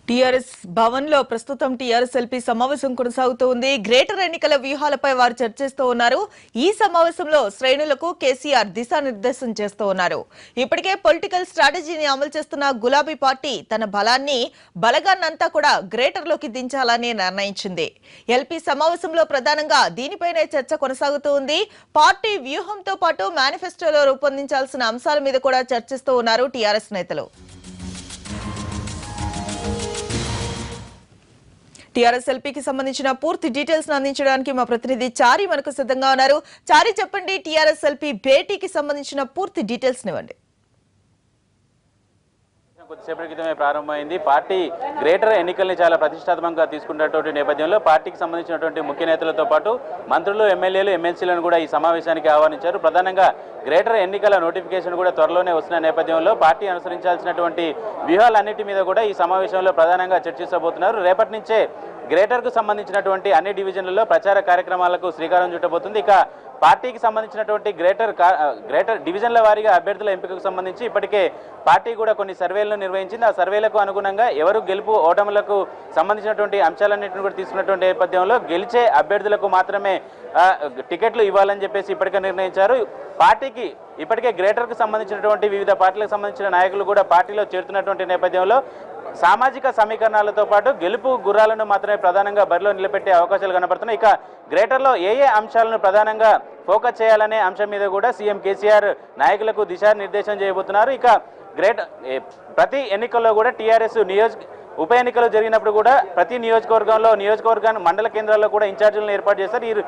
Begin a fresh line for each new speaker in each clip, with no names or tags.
TRS Bhavan లో ప్రస్తుతం TRS LP సమావేశం కొనసాగుతోంది. గ్రేటర్ ఎన్నికల వ్యూహాలపై వారు చర్చిస్తూ ఉన్నారు. ఈ సమావేశంలో శ్రేణులకు కేసీఆర్ దిశానిర్దేశం చేస్తూ ఉన్నారు. ఇప్పటికే పొలిటికల్ స్ట్రాటజీని అమలు చేస్తున్న గులాబీ పార్టీ తన బలగాన్నంతా కూడా గ్రేటర్ లోకి దించాలని నిర్ణయించింది. ఎల్పీ సమావేశంలో ప్రధానంగా దీనిపైనే చర్చ కొనసాగుతూ ఉంది. పార్టీ వ్యూహంతో పాటు మేనిఫెస్టోలో రూపొందించాల్సిన అంశాల మీద కూడా చర్చిస్తూ ఉన్నారు టీఆర్ఎస్ నేతలు. టీఆర్ఎస్ ఎల్పీకి సంబంధించిన పూర్తి డీటెయిల్స్ అందించడానికి మా ప్రతినిధి చారి మనకు సిద్ధంగా ఉన్నారు. చారి, చెప్పండి, టీఆర్ఎస్ ఎల్పీ భేటీకి సంబంధించిన పూర్తి డీటెయిల్స్ ఇవ్వండి.
కొద్దిసేపటి క్రితమే ప్రారంభమైంది. పార్టీ గ్రేటర్ ఎన్నికల్ని చాలా ప్రతిష్టాత్మకంగా తీసుకున్నటువంటి నేపథ్యంలో పార్టీకి సంబంధించినటువంటి ముఖ్య నేతలతో పాటు మంత్రులు, ఎమ్మెల్యేలు, ఎమ్మెల్సీలను కూడా ఈ సమావేశానికి ఆహ్వానించారు. ప్రధానంగా గ్రేటర్ ఎన్నికల నోటిఫికేషన్ కూడా త్వరలోనే వస్తున్న నేపథ్యంలో పార్టీ అనుసరించాల్సినటువంటి వ్యూహాలన్నిటి మీద కూడా ఈ సమావేశంలో ప్రధానంగా చర్చించబోతున్నారు. రేపటి నుంచే గ్రేటర్కు సంబంధించినటువంటి అన్ని డివిజన్లలో ప్రచార కార్యక్రమాలకు శ్రీకారం చుట్టబోతుంది. ఇక పార్టీకి సంబంధించినటువంటి గ్రేటర్ డివిజన్ల వారీగా అభ్యర్థుల ఎంపికకు సంబంధించి ఇప్పటికే పార్టీ కూడా కొన్ని సర్వేలను నిర్వహించింది. ఆ సర్వేలకు అనుగుణంగా ఎవరు గెలుపు ఓటములకు సంబంధించినటువంటి అంశాలన్నింటిని కూడా తీసుకున్నటువంటి నేపథ్యంలో గెలిచే అభ్యర్థులకు మాత్రమే టికెట్లు ఇవ్వాలని చెప్పేసి ఇప్పటికే నిర్ణయించారు. పార్టీకి ఇప్పటికే గ్రేటర్కు సంబంధించినటువంటి వివిధ పార్టీలకు సంబంధించిన నాయకులు కూడా పార్టీలో చేరుతున్నటువంటి నేపథ్యంలో సామాజిక సమీకరణాలతో పాటు గెలుపు గుర్రాలను మాత్రమే ప్రధానంగా బరిలో నిలబెట్టే అవకాశాలు కనబడుతున్నాయి. ఇక గ్రేటర్లో ఏ అంశాలను ప్రధానంగా ఫోకస్ చేయాలనే అంశం మీద కూడా సీఎం కేసీఆర్ నాయకులకు దిశానిర్దేశం చేయబోతున్నారు. ఇక ప్రతి ఎన్నికల్లో కూడా టీఆర్ఎస్ ఉప ఎన్నికలు జరిగినప్పుడు కూడా ప్రతి నియోజకవర్గాన్ని మండల కేంద్రాల్లో కూడా ఇన్ఛార్జీలను ఏర్పాటు చేస్తారు.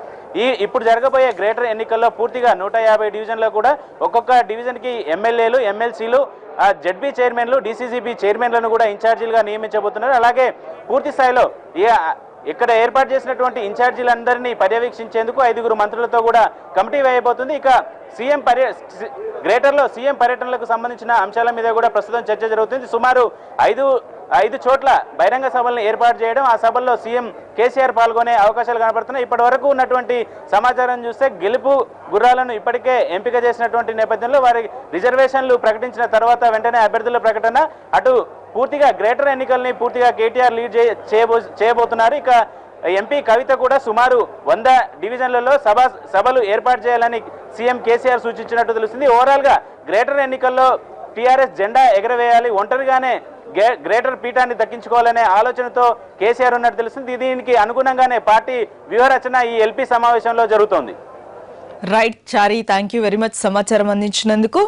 ఇప్పుడు జరగబోయే గ్రేటర్ ఎన్నికల్లో పూర్తిగా 150 డివిజన్లో కూడా ఒక్కొక్క డివిజన్కి ఎమ్మెల్యేలు, ఎమ్మెల్సీలు, జెడ్బీ చైర్మన్లు, డీసీసీబీ చైర్మన్లను కూడా ఇన్ఛార్జీలుగా నియమించబోతున్నారు. అలాగే పూర్తి స్థాయిలో ఇక్కడ ఏర్పాటు చేసినటువంటి ఇన్ఛార్జీలందరినీ పర్యవేక్షించేందుకు 5 మంత్రులతో కూడా కమిటీ వేయబోతుంది. ఇక గ్రేటర్లో సీఎం పర్యటనలకు సంబంధించిన అంశాల మీద కూడా ప్రస్తుతం చర్చ జరుగుతుంది. సుమారు ఐదు చోట్ల బహిరంగ సభలను ఏర్పాటు చేయడం, ఆ సభల్లో సీఎం కేసీఆర్ పాల్గొనే అవకాశాలు కనబడుతున్నాయి. ఇప్పటి వరకు ఉన్నటువంటి సమాచారం చూస్తే గెలుపు గుర్రాలను ఇప్పటికే ఎంపిక చేసినటువంటి నేపథ్యంలో వారి రిజర్వేషన్లు ప్రకటించిన తర్వాత వెంటనే అభ్యర్థుల ప్రకటన, అటు పూర్తిగా గ్రేటర్ ఎన్నికల్ని పూర్తిగా కేటీఆర్ లీడ్ చేయబోతున్నారు. ఇక ఎంపీ కవిత కూడా సుమారు 100 డివిజన్లలో సభలు ఏర్పాటు చేయాలని సీఎం కేసీఆర్ సూచించినట్టు తెలుస్తుంది. ఓవరాల్గా గ్రేటర్ ఎన్నికల్లో టీఆర్ఎస్ జెండా ఎగరవేయాలి, ఒంటరిగానే గ్రేటర్ పీఠాన్ని దక్కించుకోవాలనే ఆలోచనతో కేసీఆర్ ఉన్నట్టు తెలుస్తుంది. దీనికి అనుగుణంగానే పార్టీ వ్యూహరచన ఈ ఎల్పీ సమావేశంలో జరుగుతోంది.
Right Chari, thank you very much సమాచారం అందించినందుకు.